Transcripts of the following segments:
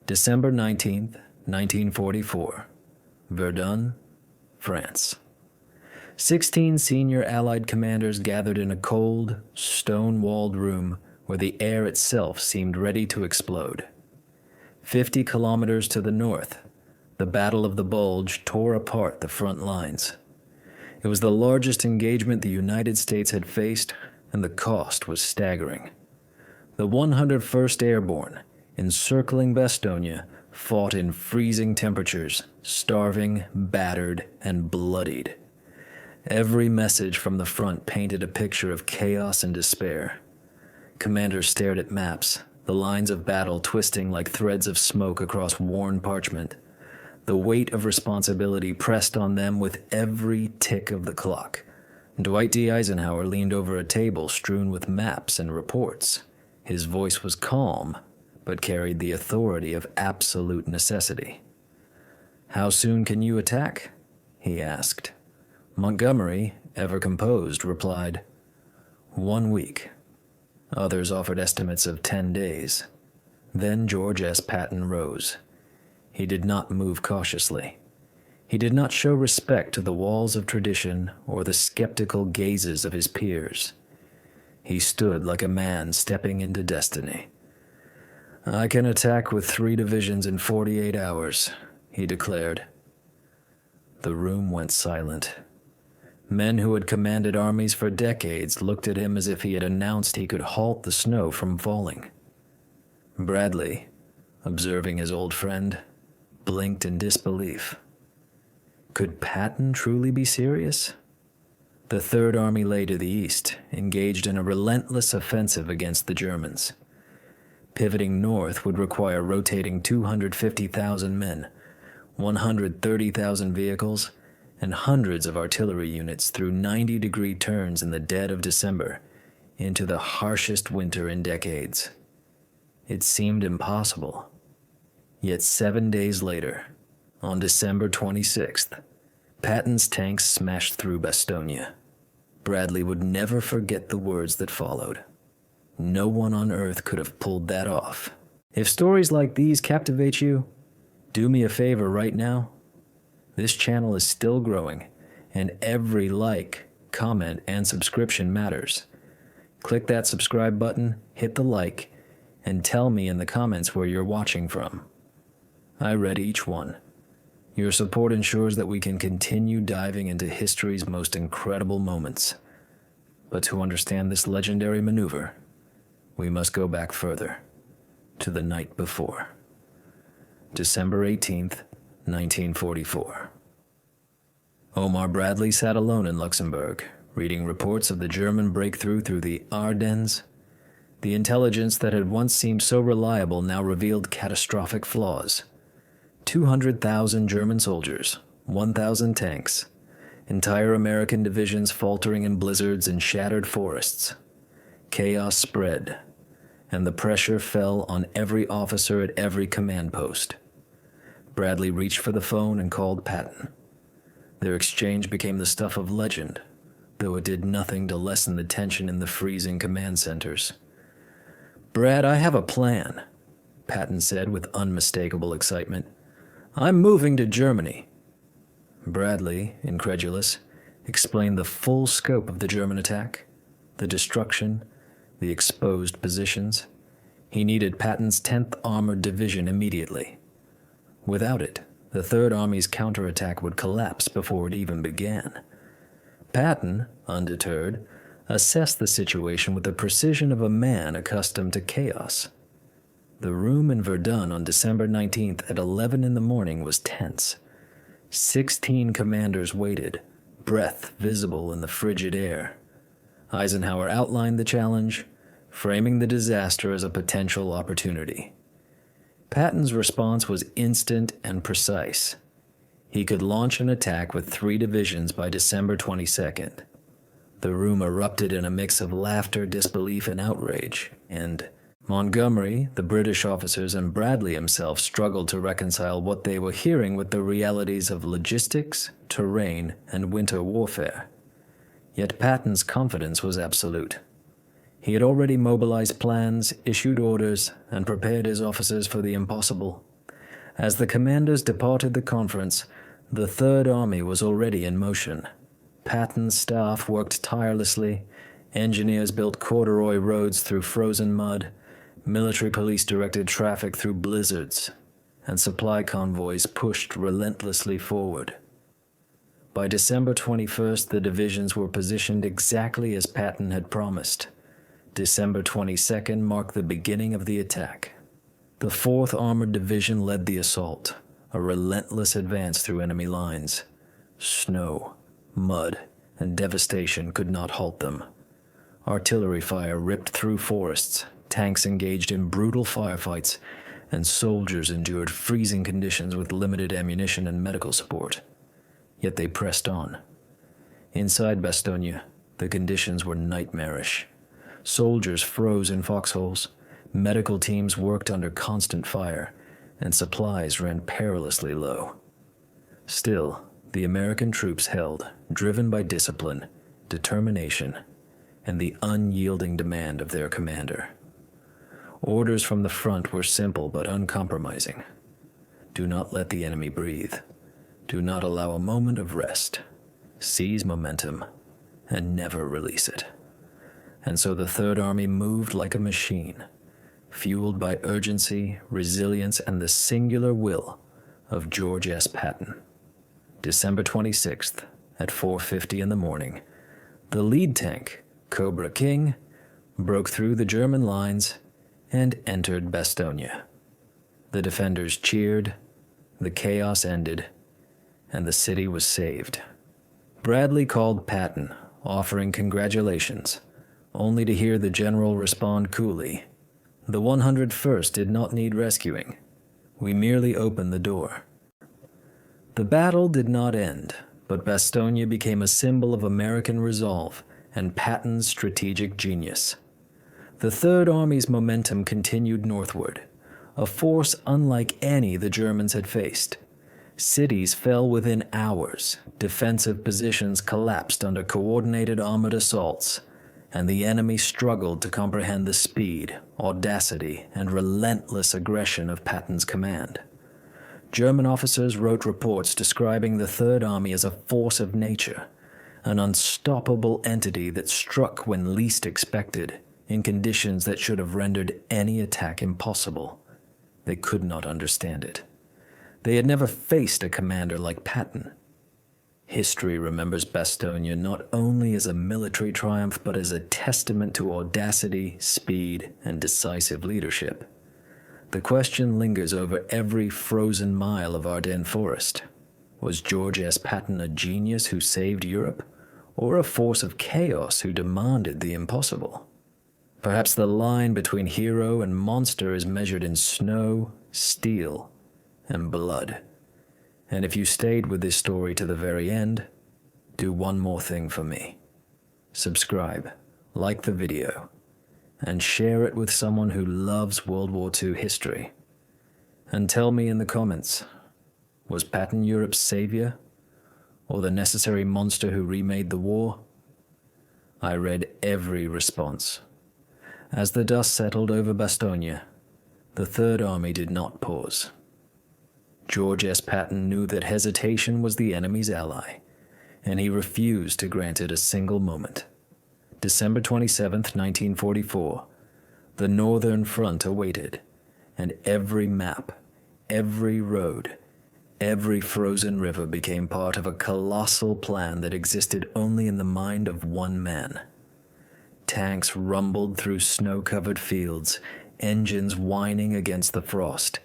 December 19th, 1944. Verdun, France. 16 senior Allied commanders gathered in a cold, stone-walled room where the air itself seemed ready to explode. 50 kilometers to the north, the Battle of the Bulge tore apart the front lines. It was the largest engagement the United States had faced, and the cost was staggering. The 101st Airborne, encircling Bastogne, fought in freezing temperatures, starving, battered, and bloodied. Every message from the front painted a picture of chaos and despair. Commanders stared at maps, the lines of battle twisting like threads of smoke across worn parchment. The weight of responsibility pressed on them with every tick of the clock. Dwight D. Eisenhower leaned over a table strewn with maps and reports. His voice was calm, but carried the authority of absolute necessity. "How soon can you attack?" he asked. Montgomery, ever composed, replied, "1 week." Others offered estimates of 10 days. Then George S. Patton rose. He did not move cautiously. He did not show respect to the walls of tradition or the skeptical gazes of his peers. He stood like a man stepping into destiny. "I can attack with 3 divisions in 48 hours, he declared. The room went silent. Men who had commanded armies for decades looked at him as if he had announced he could halt the snow from falling. Bradley, observing his old friend, blinked in disbelief. Could Patton truly be serious? The Third Army lay to the east, engaged in a relentless offensive against the Germans. Pivoting north would require rotating 250,000 men, 130,000 vehicles, and hundreds of artillery units through 90-degree turns in the dead of December into the harshest winter in decades. It seemed impossible. Yet 7 days later, on December 26th, Patton's tanks smashed through Bastogne. Bradley would never forget the words that followed. No one on earth could have pulled that off. If stories like these captivate you, do me a favor right now. This channel is still growing, and every like, comment, and subscription matters. Click that subscribe button, hit the like, and tell me in the comments where you're watching from. I read each one. Your support ensures that we can continue diving into history's most incredible moments. But to understand this legendary maneuver, we must go back further, to the night before. December 18th, 1944. Omar Bradley sat alone in Luxembourg, reading reports of the German breakthrough through the Ardennes. The intelligence that had once seemed so reliable now revealed catastrophic flaws. 200,000 German soldiers, 1,000 tanks, entire American divisions faltering in blizzards and shattered forests. Chaos spread, and the pressure fell on every officer at every command post. Bradley reached for the phone and called Patton. Their exchange became the stuff of legend, though it did nothing to lessen the tension in the freezing command centers. "Brad, I have a plan," Patton said with unmistakable excitement. "I'm moving to Germany." Bradley, incredulous, explained the full scope of the German attack, the destruction, the exposed positions. He needed Patton's 10th Armored Division immediately. Without it, the Third Army's counterattack would collapse before it even began. Patton, undeterred, assessed the situation with the precision of a man accustomed to chaos. The room in Verdun on December 19th at 11 in the morning was tense. 16 commanders waited, breath visible in the frigid air. Eisenhower outlined the challenge, framing the disaster as a potential opportunity. Patton's response was instant and precise. He could launch an attack with 3 divisions by December 22nd. The room erupted in a mix of laughter, disbelief, and outrage, and Montgomery, the British officers, and Bradley himself struggled to reconcile what they were hearing with the realities of logistics, terrain, and winter warfare. Yet Patton's confidence was absolute. He had already mobilized plans, issued orders, and prepared his officers for the impossible. As the commanders departed the conference, the Third Army was already in motion. Patton's staff worked tirelessly, engineers built corduroy roads through frozen mud, military police directed traffic through blizzards, and supply convoys pushed relentlessly forward. By December 21st, the divisions were positioned exactly as Patton had promised. December 22nd marked the beginning of the attack. The 4th Armored Division led the assault, a relentless advance through enemy lines. Snow, mud, and devastation could not halt them. Artillery fire ripped through forests, tanks engaged in brutal firefights, and soldiers endured freezing conditions with limited ammunition and medical support. Yet they pressed on. Inside Bastogne, the conditions were nightmarish. Soldiers froze in foxholes, medical teams worked under constant fire, and supplies ran perilously low. Still, the American troops held, driven by discipline, determination, and the unyielding demand of their commander. Orders from the front were simple but uncompromising. Do not let the enemy breathe. Do not allow a moment of rest. Seize momentum, and never release it. And so the Third Army moved like a machine, fueled by urgency, resilience, and the singular will of George S. Patton. December 26th, at 4:50 in the morning, the lead tank, Cobra King, broke through the German lines and entered Bastogne. The defenders cheered, the chaos ended, and the city was saved. Bradley called Patton, offering congratulations, only to hear the general respond coolly, "The 101st did not need rescuing. We merely opened the door." The battle did not end, but Bastogne became a symbol of American resolve and Patton's strategic genius. The Third Army's momentum continued northward, a force unlike any the Germans had faced. Cities fell within hours, defensive positions collapsed under coordinated armored assaults, and the enemy struggled to comprehend the speed, audacity, and relentless aggression of Patton's command. German officers wrote reports describing the Third Army as a force of nature, an unstoppable entity that struck when least expected, in conditions that should have rendered any attack impossible. They could not understand it. They had never faced a commander like Patton. History remembers Bastogne not only as a military triumph, but as a testament to audacity, speed, and decisive leadership. The question lingers over every frozen mile of Ardennes forest. Was George S. Patton a genius who saved Europe, or a force of chaos who demanded the impossible? Perhaps the line between hero and monster is measured in snow, steel, and blood. And if you stayed with this story to the very end, do one more thing for me. Subscribe, like the video, and share it with someone who loves World War II history. And tell me in the comments, was Patton Europe's savior, or the necessary monster who remade the war? I read every response. As the dust settled over Bastogne, the Third Army did not pause. George S. Patton knew that hesitation was the enemy's ally, and he refused to grant it a single moment. December 27, 1944, the Northern Front awaited, and every map, every road, every frozen river became part of a colossal plan that existed only in the mind of one man. Tanks rumbled through snow-covered fields, engines whining against the frost,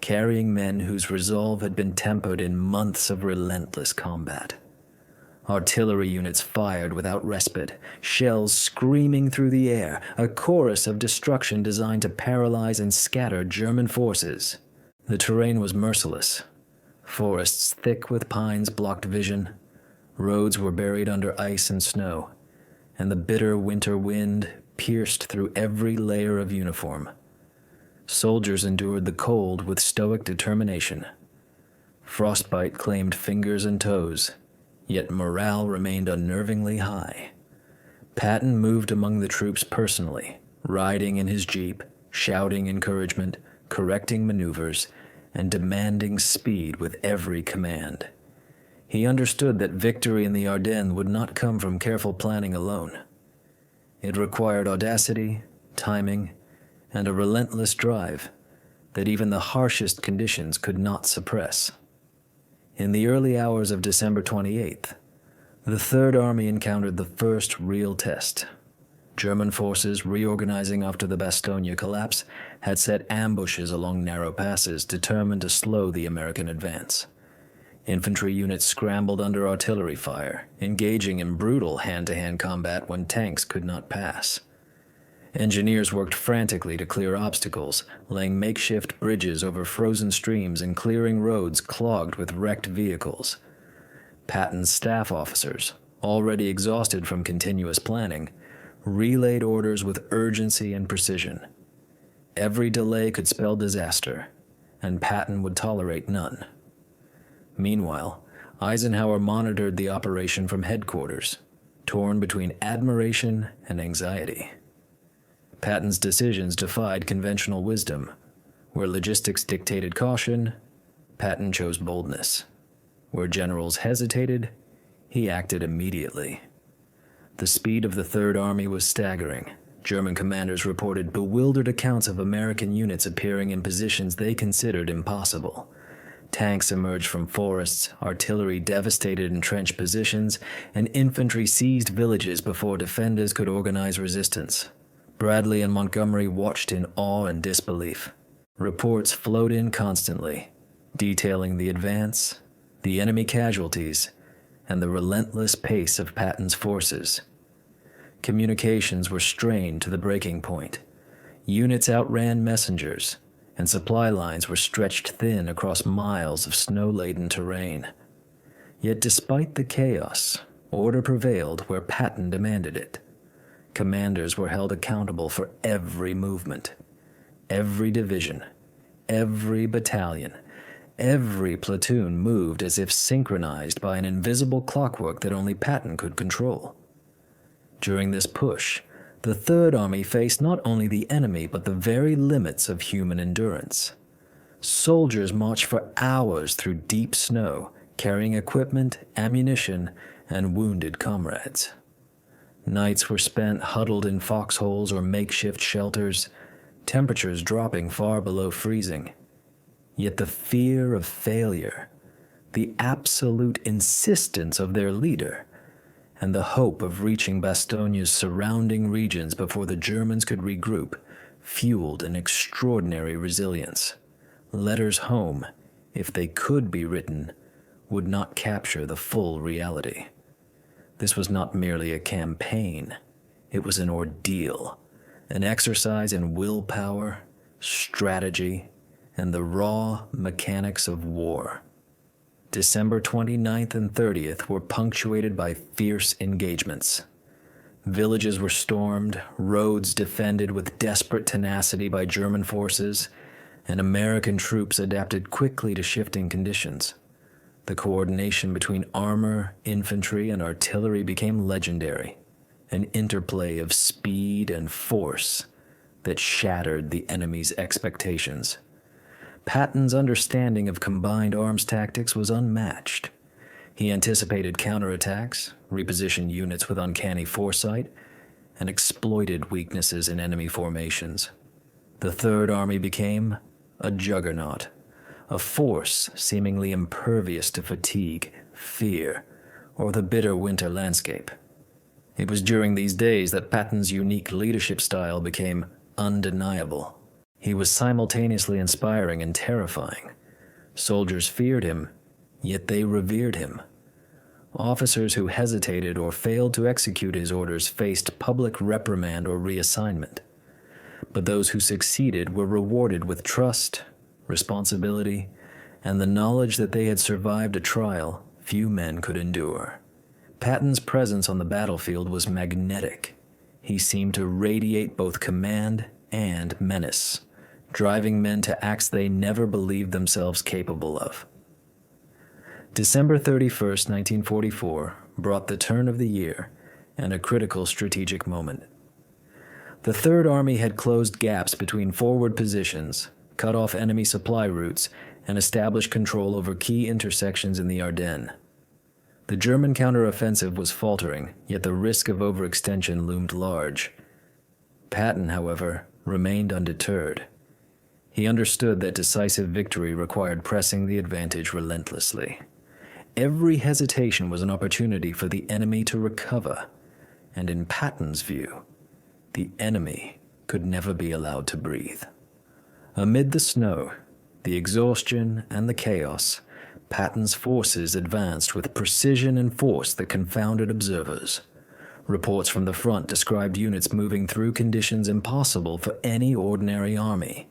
carrying men whose resolve had been tempered in months of relentless combat. Artillery units fired without respite, shells screaming through the air, a chorus of destruction designed to paralyze and scatter German forces. The terrain was merciless. Forests thick with pines blocked vision. Roads were buried under ice and snow, and the bitter winter wind pierced through every layer of uniform. Soldiers endured the cold with stoic determination. Frostbite claimed fingers and toes, yet morale remained unnervingly high. Patton moved among the troops personally, riding in his jeep, shouting encouragement, correcting maneuvers, and demanding speed with every command. He understood that victory in the Ardennes would not come from careful planning alone. It required audacity, timing, and a relentless drive that even the harshest conditions could not suppress. In the early hours of December 28th, the Third Army encountered the first real test. German forces, reorganizing after the Bastogne collapse, had set ambushes along narrow passes determined to slow the American advance. Infantry units scrambled under artillery fire, engaging in brutal hand-to-hand combat when tanks could not pass. Engineers worked frantically to clear obstacles, laying makeshift bridges over frozen streams and clearing roads clogged with wrecked vehicles. Patton's staff officers, already exhausted from continuous planning, relayed orders with urgency and precision. Every delay could spell disaster, and Patton would tolerate none. Meanwhile, Eisenhower monitored the operation from headquarters, torn between admiration and anxiety. Patton's decisions defied conventional wisdom. Where logistics dictated caution, Patton chose boldness. Where generals hesitated, he acted immediately. The speed of the Third Army was staggering. German commanders reported bewildered accounts of American units appearing in positions they considered impossible. Tanks emerged from forests, artillery devastated entrenched positions, and infantry seized villages before defenders could organize resistance. Bradley and Montgomery watched in awe and disbelief. Reports flowed in constantly, detailing the advance, the enemy casualties, and the relentless pace of Patton's forces. Communications were strained to the breaking point. Units outran messengers, and supply lines were stretched thin across miles of snow-laden terrain. Yet despite the chaos, order prevailed where Patton demanded it. Commanders were held accountable for every movement, every division, every battalion. Every platoon moved as if synchronized by an invisible clockwork that only Patton could control. During this push, the Third Army faced not only the enemy but the very limits of human endurance. Soldiers marched for hours through deep snow, carrying equipment, ammunition, and wounded comrades. Nights were spent huddled in foxholes or makeshift shelters, temperatures dropping far below freezing. Yet the fear of failure, the absolute insistence of their leader, and the hope of reaching Bastogne's surrounding regions before the Germans could regroup fueled an extraordinary resilience. Letters home, if they could be written, would not capture the full reality. This was not merely a campaign, it was an ordeal, an exercise in willpower, strategy, and the raw mechanics of war. December 29th and 30th were punctuated by fierce engagements. Villages were stormed, roads defended with desperate tenacity by German forces, and American troops adapted quickly to shifting conditions. The coordination between armor, infantry, and artillery became legendary, an interplay of speed and force that shattered the enemy's expectations. Patton's understanding of combined arms tactics was unmatched. He anticipated counterattacks, repositioned units with uncanny foresight, and exploited weaknesses in enemy formations. The Third Army became a juggernaut, a force seemingly impervious to fatigue, fear, or the bitter winter landscape. It was during these days that Patton's unique leadership style became undeniable. He was simultaneously inspiring and terrifying. Soldiers feared him, yet they revered him. Officers who hesitated or failed to execute his orders faced public reprimand or reassignment. But those who succeeded were rewarded with trust, responsibility, and the knowledge that they had survived a trial few men could endure. Patton's presence on the battlefield was magnetic. He seemed to radiate both command and menace, driving men to acts they never believed themselves capable of. December 31st, 1944, brought the turn of the year and a critical strategic moment. The Third Army had closed gaps between forward positions, cut off enemy supply routes, and establish control over key intersections in the Ardennes. The German counteroffensive was faltering, yet the risk of overextension loomed large. Patton, however, remained undeterred. He understood that decisive victory required pressing the advantage relentlessly. Every hesitation was an opportunity for the enemy to recover, and in Patton's view, the enemy could never be allowed to breathe. Amid the snow, the exhaustion, and the chaos, Patton's forces advanced with precision and force that confounded observers. Reports from the front described units moving through conditions impossible for any ordinary army.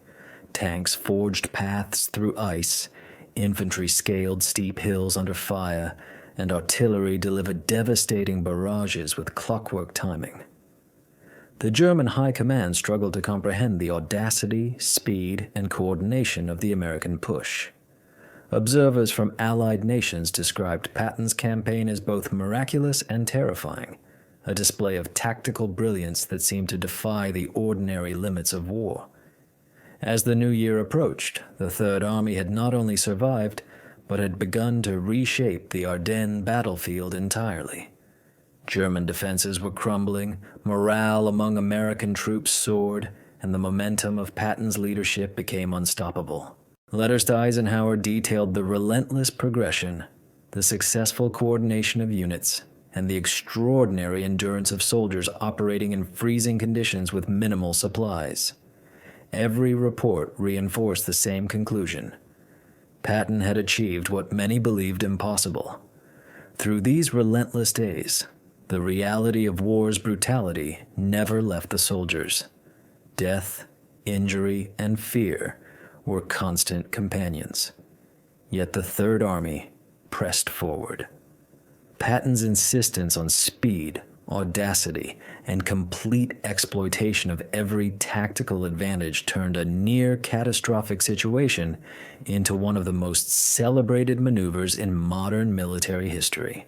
Tanks forged paths through ice, infantry scaled steep hills under fire, and artillery delivered devastating barrages with clockwork timing. The German high command struggled to comprehend the audacity, speed, and coordination of the American push. Observers from Allied nations described Patton's campaign as both miraculous and terrifying, a display of tactical brilliance that seemed to defy the ordinary limits of war. As the new year approached, the Third Army had not only survived, but had begun to reshape the Ardennes battlefield entirely. German defenses were crumbling, morale among American troops soared, and the momentum of Patton's leadership became unstoppable. Letters to Eisenhower detailed the relentless progression, the successful coordination of units, and the extraordinary endurance of soldiers operating in freezing conditions with minimal supplies. Every report reinforced the same conclusion. Patton had achieved what many believed impossible. Through these relentless days, the reality of war's brutality never left the soldiers. Death, injury, and fear were constant companions. Yet the Third Army pressed forward. Patton's insistence on speed, audacity, and complete exploitation of every tactical advantage turned a near-catastrophic situation into one of the most celebrated maneuvers in modern military history.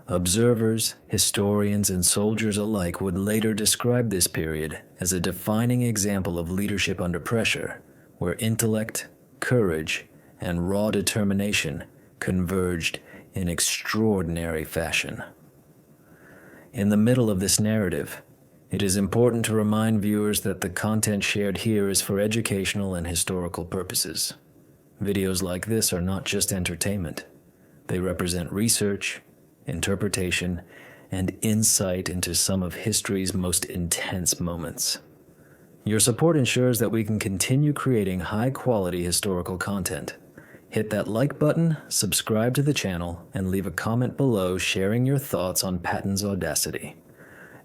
Observers, historians, and soldiers alike would later describe this period as a defining example of leadership under pressure, where intellect, courage, and raw determination converged in extraordinary fashion. In the middle of this narrative, it is important to remind viewers that the content shared here is for educational and historical purposes. Videos like this are not just entertainment. They represent research, interpretation, and insight into some of history's most intense moments. Your support ensures that we can continue creating high-quality historical content. Hit that like button, subscribe to the channel, and leave a comment below sharing your thoughts on Patton's audacity.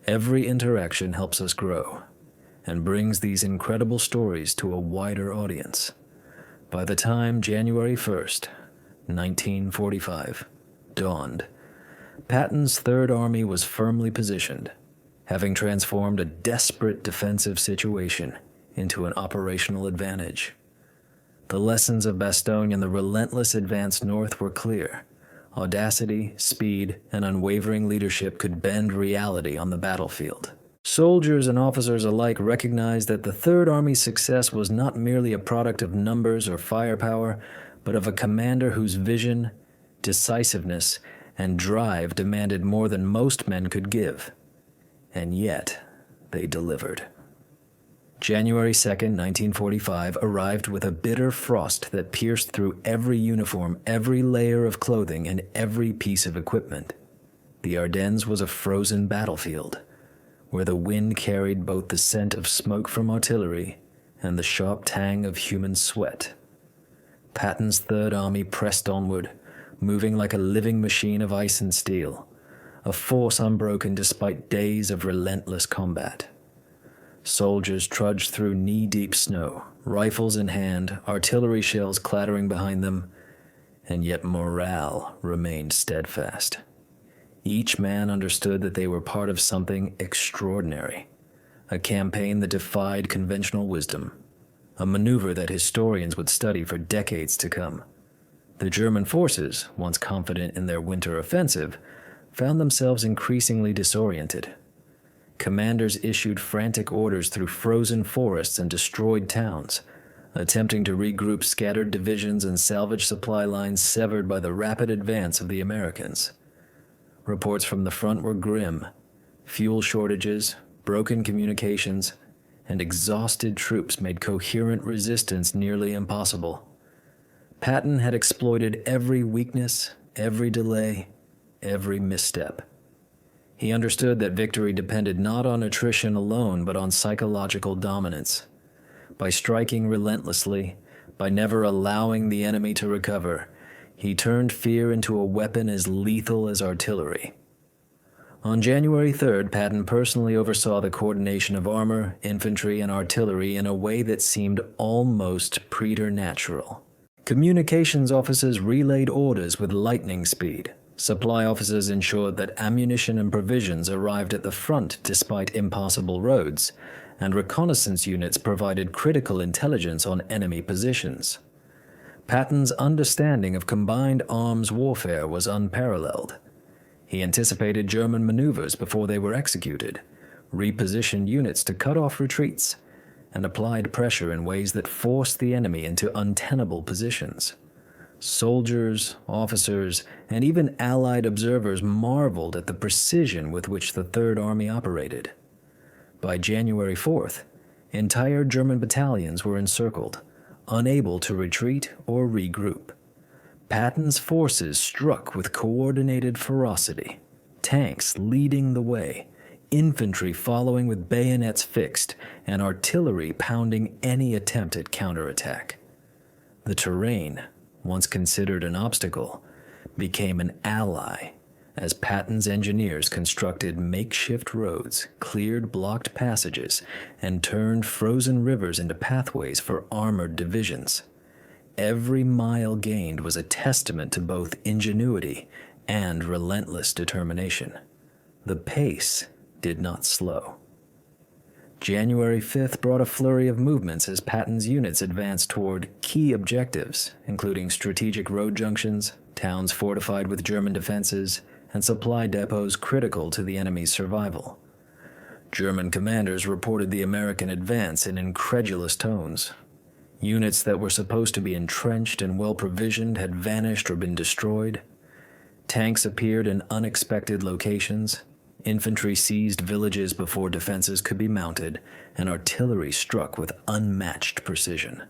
Every interaction helps us grow and brings these incredible stories to a wider audience. By the time January 1st, 1945, dawned, Patton's Third Army was firmly positioned, having transformed a desperate defensive situation into an operational advantage. The lessons of Bastogne and the relentless advance north were clear. Audacity, speed, and unwavering leadership could bend reality on the battlefield. Soldiers and officers alike recognized that the Third Army's success was not merely a product of numbers or firepower, but of a commander whose vision, decisiveness, and drive demanded more than most men could give. And yet, they delivered. January 2nd, 1945 arrived with a bitter frost that pierced through every uniform, every layer of clothing, and every piece of equipment. The Ardennes was a frozen battlefield, where the wind carried both the scent of smoke from artillery and the sharp tang of human sweat. Patton's Third Army pressed onward, moving like a living machine of ice and steel, a force unbroken despite days of relentless combat. Soldiers trudged through knee-deep snow, rifles in hand, artillery shells clattering behind them, and yet morale remained steadfast. Each man understood that they were part of something extraordinary, a campaign that defied conventional wisdom, a maneuver that historians would study for decades to come. The German forces, once confident in their winter offensive, found themselves increasingly disoriented. Commanders issued frantic orders through frozen forests and destroyed towns, attempting to regroup scattered divisions and salvage supply lines severed by the rapid advance of the Americans. Reports from the front were grim. Fuel shortages, broken communications, and exhausted troops made coherent resistance nearly impossible. Patton had exploited every weakness, every delay, every misstep. He understood that victory depended not on attrition alone, but on psychological dominance. By striking relentlessly, by never allowing the enemy to recover, he turned fear into a weapon as lethal as artillery. On January 3rd, Patton personally oversaw the coordination of armor, infantry, and artillery in a way that seemed almost preternatural. Communications officers relayed orders with lightning speed. Supply officers ensured that ammunition and provisions arrived at the front despite impassable roads, and reconnaissance units provided critical intelligence on enemy positions. Patton's understanding of combined arms warfare was unparalleled. He anticipated German maneuvers before they were executed, repositioned units to cut off retreats, and applied pressure in ways that forced the enemy into untenable positions. Soldiers, officers, and even Allied observers marveled at the precision with which the Third Army operated. By January 4th, entire German battalions were encircled, unable to retreat or regroup. Patton's forces struck with coordinated ferocity, tanks leading the way, infantry following with bayonets fixed, and artillery pounding any attempt at counterattack. The terrain, once considered an obstacle, became an ally as Patton's engineers constructed makeshift roads, cleared blocked passages, and turned frozen rivers into pathways for armored divisions. Every mile gained was a testament to both ingenuity and relentless determination. The pace did not slow. January 5th brought a flurry of movements as Patton's units advanced toward key objectives, including strategic road junctions, towns fortified with German defenses, and supply depots critical to the enemy's survival. German commanders reported the American advance in incredulous tones. Units that were supposed to be entrenched and well-provisioned had vanished or been destroyed. Tanks appeared in unexpected locations. Infantry seized villages before defenses could be mounted, and artillery struck with unmatched precision.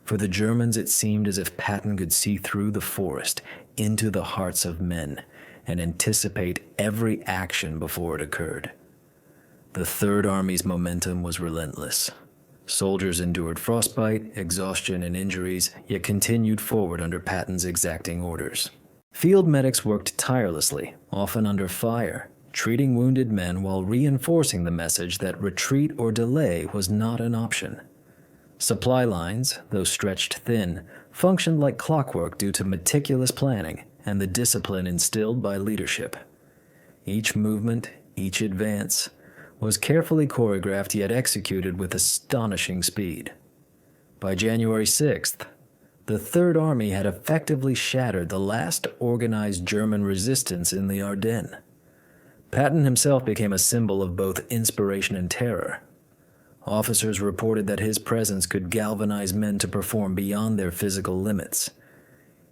For the Germans, it seemed as if Patton could see through the forest into the hearts of men and anticipate every action before it occurred. The Third Army's momentum was relentless. Soldiers endured frostbite, exhaustion, and injuries, yet continued forward under Patton's exacting orders. Field medics worked tirelessly, often under fire, treating wounded men while reinforcing the message that retreat or delay was not an option. Supply lines, though stretched thin, functioned like clockwork due to meticulous planning and the discipline instilled by leadership. Each movement, each advance, was carefully choreographed yet executed with astonishing speed. By January 6th, the Third Army had effectively shattered the last organized German resistance in the Ardennes. Patton himself became a symbol of both inspiration and terror. Officers reported that his presence could galvanize men to perform beyond their physical limits.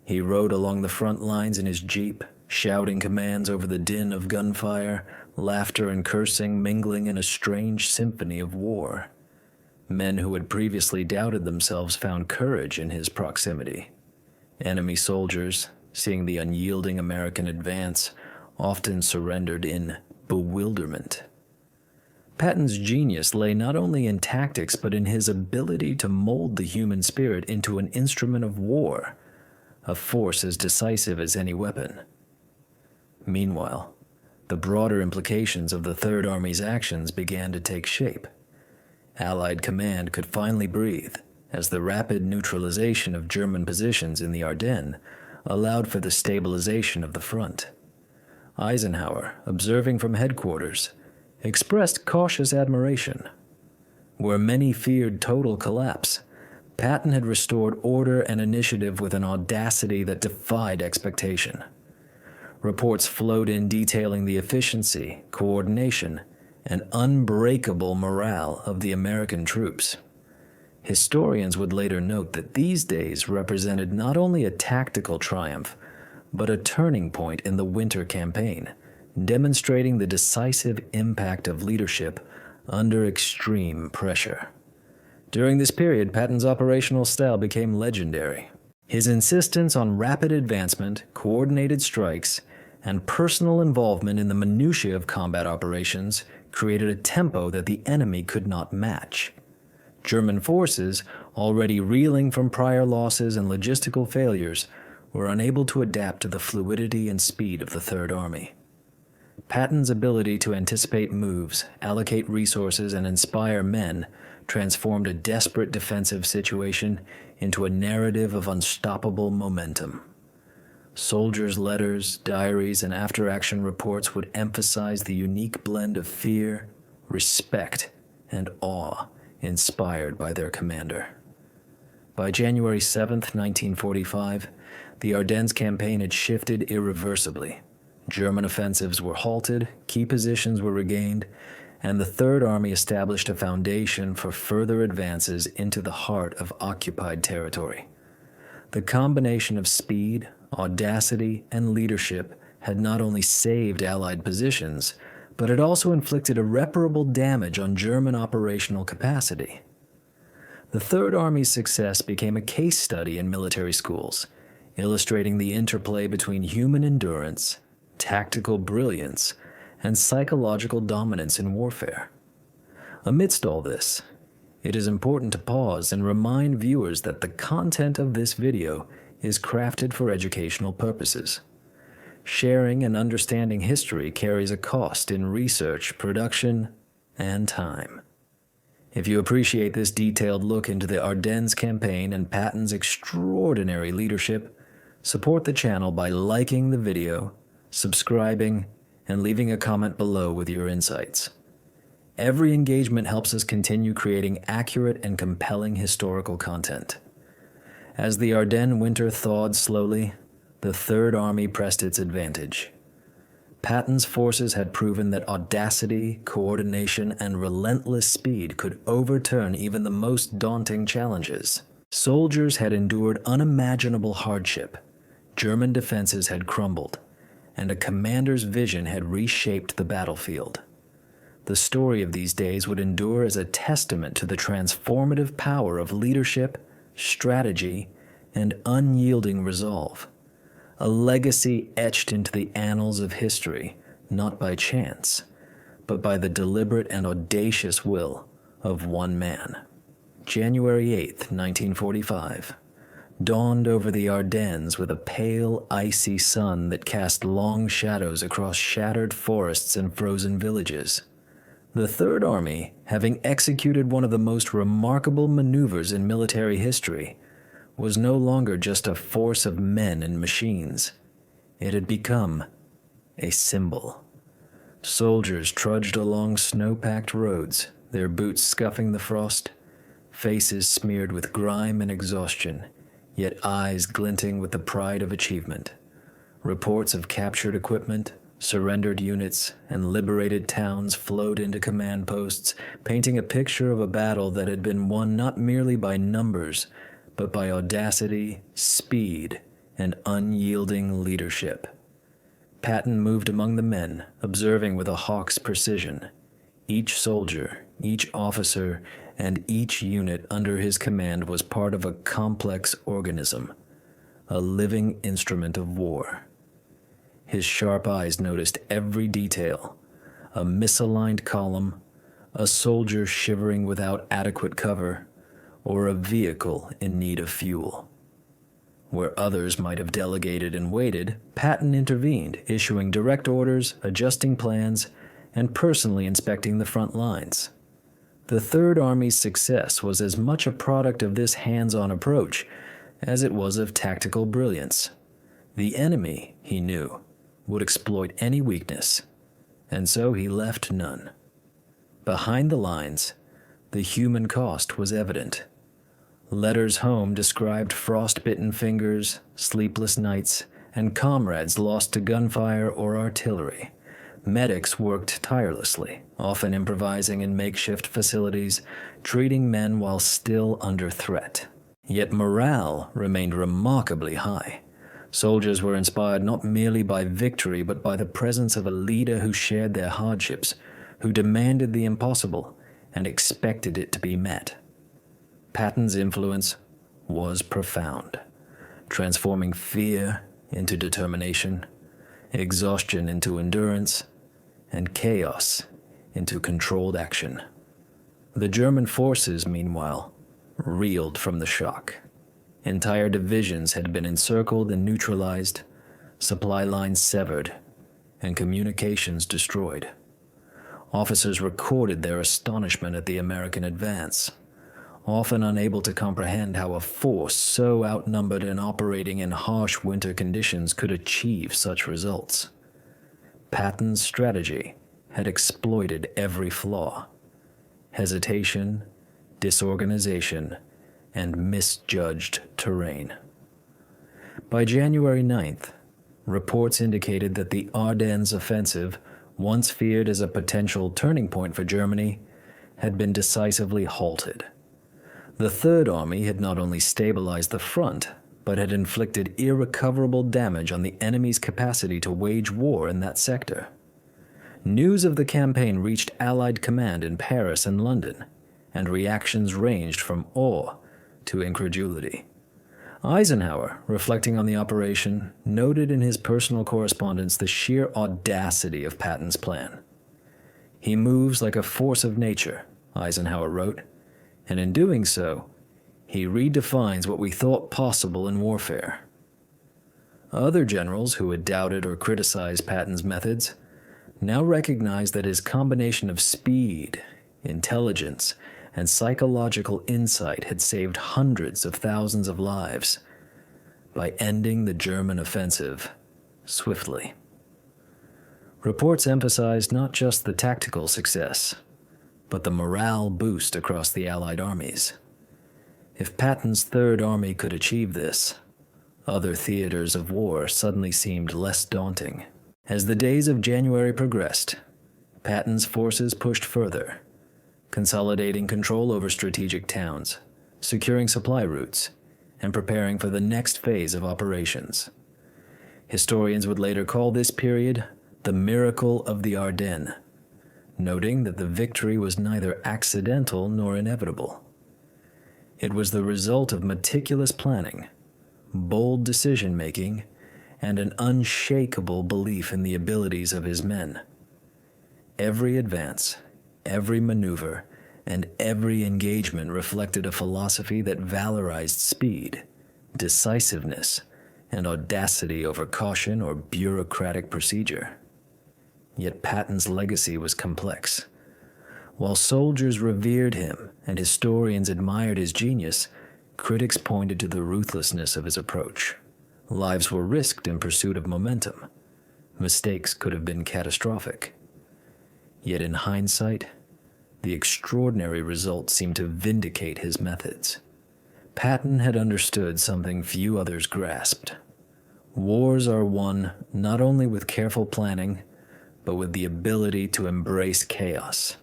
He rode along the front lines in his jeep, shouting commands over the din of gunfire, laughter and cursing mingling in a strange symphony of war. Men who had previously doubted themselves found courage in his proximity. Enemy soldiers, seeing the unyielding American advance, often surrendered in bewilderment. Patton's genius lay not only in tactics but in his ability to mold the human spirit into an instrument of war, a force as decisive as any weapon. Meanwhile, the broader implications of the Third Army's actions began to take shape. Allied command could finally breathe as the rapid neutralization of German positions in the Ardennes allowed for the stabilization of the front. Eisenhower, observing from headquarters, expressed cautious admiration. Where many feared total collapse, Patton had restored order and initiative with an audacity that defied expectation. Reports flowed in detailing the efficiency, coordination, and unbreakable morale of the American troops. Historians would later note that these days represented not only a tactical triumph, but a turning point in the Winter Campaign, demonstrating the decisive impact of leadership under extreme pressure. During this period, Patton's operational style became legendary. His insistence on rapid advancement, coordinated strikes, and personal involvement in the minutiae of combat operations created a tempo that the enemy could not match. German forces, already reeling from prior losses and logistical failures, were unable to adapt to the fluidity and speed of the Third Army. Patton's ability to anticipate moves, allocate resources, and inspire men transformed a desperate defensive situation into a narrative of unstoppable momentum. Soldiers' letters, diaries, and after-action reports would emphasize the unique blend of fear, respect, and awe inspired by their commander. By January 7, 1945, the Ardennes campaign had shifted irreversibly. German offensives were halted, key positions were regained, and the Third Army established a foundation for further advances into the heart of occupied territory. The combination of speed, audacity, and leadership had not only saved Allied positions, but it also inflicted irreparable damage on German operational capacity. The Third Army's success became a case study in military schools, illustrating the interplay between human endurance, tactical brilliance, and psychological dominance in warfare. Amidst all this, it is important to pause and remind viewers that the content of this video is crafted for educational purposes. Sharing and understanding history carries a cost in research, production, and time. If you appreciate this detailed look into the Ardennes campaign and Patton's extraordinary leadership, support the channel by liking the video, subscribing, and leaving a comment below with your insights. Every engagement helps us continue creating accurate and compelling historical content. As the Ardennes winter thawed slowly, the Third Army pressed its advantage. Patton's forces had proven that audacity, coordination, and relentless speed could overturn even the most daunting challenges. Soldiers had endured unimaginable hardship, German defenses had crumbled, and a commander's vision had reshaped the battlefield. The story of these days would endure as a testament to the transformative power of leadership, strategy, and unyielding resolve. A legacy etched into the annals of history, not by chance, but by the deliberate and audacious will of one man. January 8, 1945, dawned over the Ardennes with a pale, icy sun that cast long shadows across shattered forests and frozen villages. The Third Army, having executed one of the most remarkable maneuvers in military history, was no longer just a force of men and machines. It had become a symbol. Soldiers trudged along snow-packed roads, their boots scuffing the frost, faces smeared with grime and exhaustion, yet eyes glinting with the pride of achievement. Reports of captured equipment, surrendered units, and liberated towns flowed into command posts, painting a picture of a battle that had been won not merely by numbers, but by audacity, speed, and unyielding leadership. Patton moved among the men, observing with a hawk's precision. Each soldier, each officer, and each unit under his command was part of a complex organism, a living instrument of war. His sharp eyes noticed every detail: a misaligned column, a soldier shivering without adequate cover, or a vehicle in need of fuel. Where others might have delegated and waited, Patton intervened, issuing direct orders, adjusting plans, and personally inspecting the front lines. The Third Army's success was as much a product of this hands-on approach as it was of tactical brilliance. The enemy, he knew, would exploit any weakness, and so he left none. Behind the lines, the human cost was evident. Letters home described frost-bitten fingers, sleepless nights, and comrades lost to gunfire or artillery. Medics worked tirelessly, often improvising in makeshift facilities, treating men while still under threat. Yet morale remained remarkably high. Soldiers were inspired not merely by victory, but by the presence of a leader who shared their hardships, who demanded the impossible and expected it to be met. Patton's influence was profound, transforming fear into determination, exhaustion into endurance, and chaos into controlled action. The German forces, meanwhile, reeled from the shock. Entire divisions had been encircled and neutralized, supply lines severed, and communications destroyed. Officers recorded their astonishment at the American advance, often unable to comprehend how a force so outnumbered and operating in harsh winter conditions could achieve such results. Patton's strategy had exploited every flaw: hesitation, disorganization, and misjudged terrain. By January 9th, reports indicated that the Ardennes offensive, once feared as a potential turning point for Germany, had been decisively halted. The Third Army had not only stabilized the front, but had inflicted irrecoverable damage on the enemy's capacity to wage war in that sector. News of the campaign reached Allied command in Paris and London, and reactions ranged from awe to incredulity. Eisenhower, reflecting on the operation, noted in his personal correspondence the sheer audacity of Patton's plan. "He moves like a force of nature," Eisenhower wrote, "and in doing so, he redefines what we thought possible in warfare." Other generals who had doubted or criticized Patton's methods now recognized that his combination of speed, intelligence, and psychological insight had saved hundreds of thousands of lives by ending the German offensive swiftly. Reports emphasized not just the tactical success, but the morale boost across the Allied armies. If Patton's Third Army could achieve this, other theaters of war suddenly seemed less daunting. As the days of January progressed, Patton's forces pushed further, consolidating control over strategic towns, securing supply routes, and preparing for the next phase of operations. Historians would later call this period the Miracle of the Ardennes, noting that the victory was neither accidental nor inevitable. It was the result of meticulous planning, bold decision-making, and an unshakable belief in the abilities of his men. Every advance, every maneuver, and every engagement reflected a philosophy that valorized speed, decisiveness, and audacity over caution or bureaucratic procedure. Yet Patton's legacy was complex. While soldiers revered him and historians admired his genius, critics pointed to the ruthlessness of his approach. Lives were risked in pursuit of momentum. Mistakes could have been catastrophic. Yet in hindsight, the extraordinary results seemed to vindicate his methods. Patton had understood something few others grasped. Wars are won not only with careful planning, but with the ability to embrace chaos,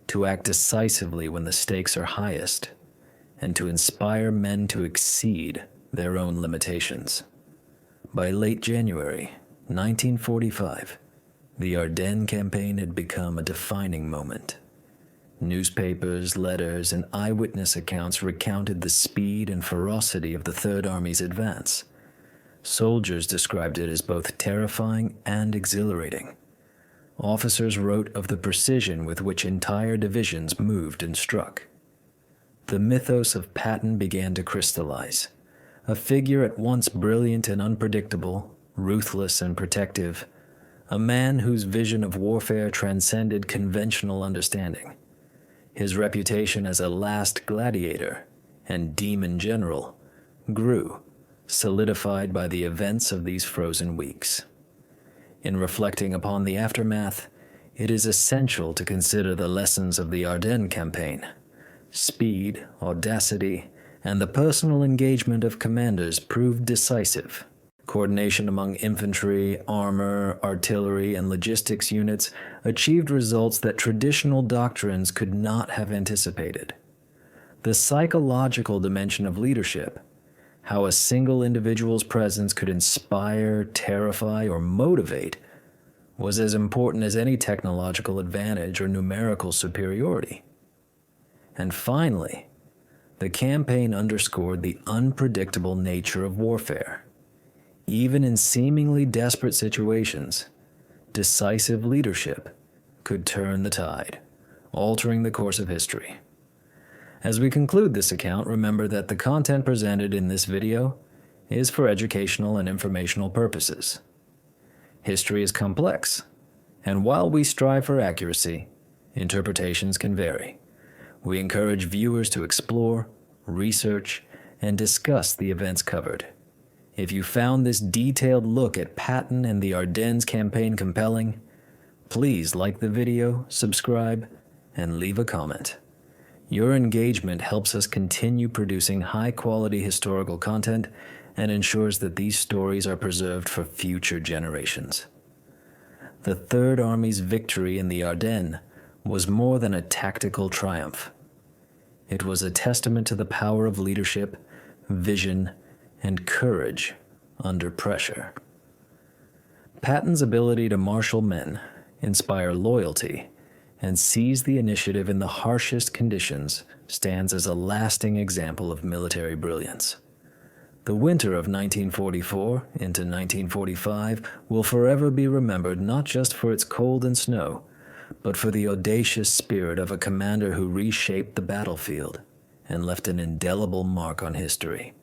to act decisively when the stakes are highest, and to inspire men to exceed their own limitations. By late January 1945, the Ardennes campaign had become a defining moment. Newspapers, letters, and eyewitness accounts recounted the speed and ferocity of the Third Army's advance. Soldiers described it as both terrifying and exhilarating. Officers wrote of the precision with which entire divisions moved and struck. The mythos of Patton began to crystallize. A figure at once brilliant and unpredictable, ruthless and protective, a man whose vision of warfare transcended conventional understanding. His reputation as a last gladiator and demon general grew, solidified by the events of these frozen weeks. In reflecting upon the aftermath, it is essential to consider the lessons of the Ardennes campaign. Speed, audacity, and the personal engagement of commanders proved decisive. Coordination among infantry, armor, artillery, and logistics units achieved results that traditional doctrines could not have anticipated. The psychological dimension of leadership, how a single individual's presence could inspire, terrify, or motivate, was as important as any technological advantage or numerical superiority. And finally, the campaign underscored the unpredictable nature of warfare. Even in seemingly desperate situations, decisive leadership could turn the tide, altering the course of history. As we conclude this account, remember that the content presented in this video is for educational and informational purposes. History is complex, and while we strive for accuracy, interpretations can vary. We encourage viewers to explore, research, and discuss the events covered. If you found this detailed look at Patton and the Ardennes campaign compelling, please like the video, subscribe, and leave a comment. Your engagement helps us continue producing high-quality historical content and ensures that these stories are preserved for future generations. The Third Army's victory in the Ardennes was more than a tactical triumph. It was a testament to the power of leadership, vision, and courage under pressure. Patton's ability to marshal men, inspire loyalty, and seize the initiative in the harshest conditions stands as a lasting example of military brilliance. The winter of 1944 into 1945 will forever be remembered not just for its cold and snow, but for the audacious spirit of a commander who reshaped the battlefield and left an indelible mark on history.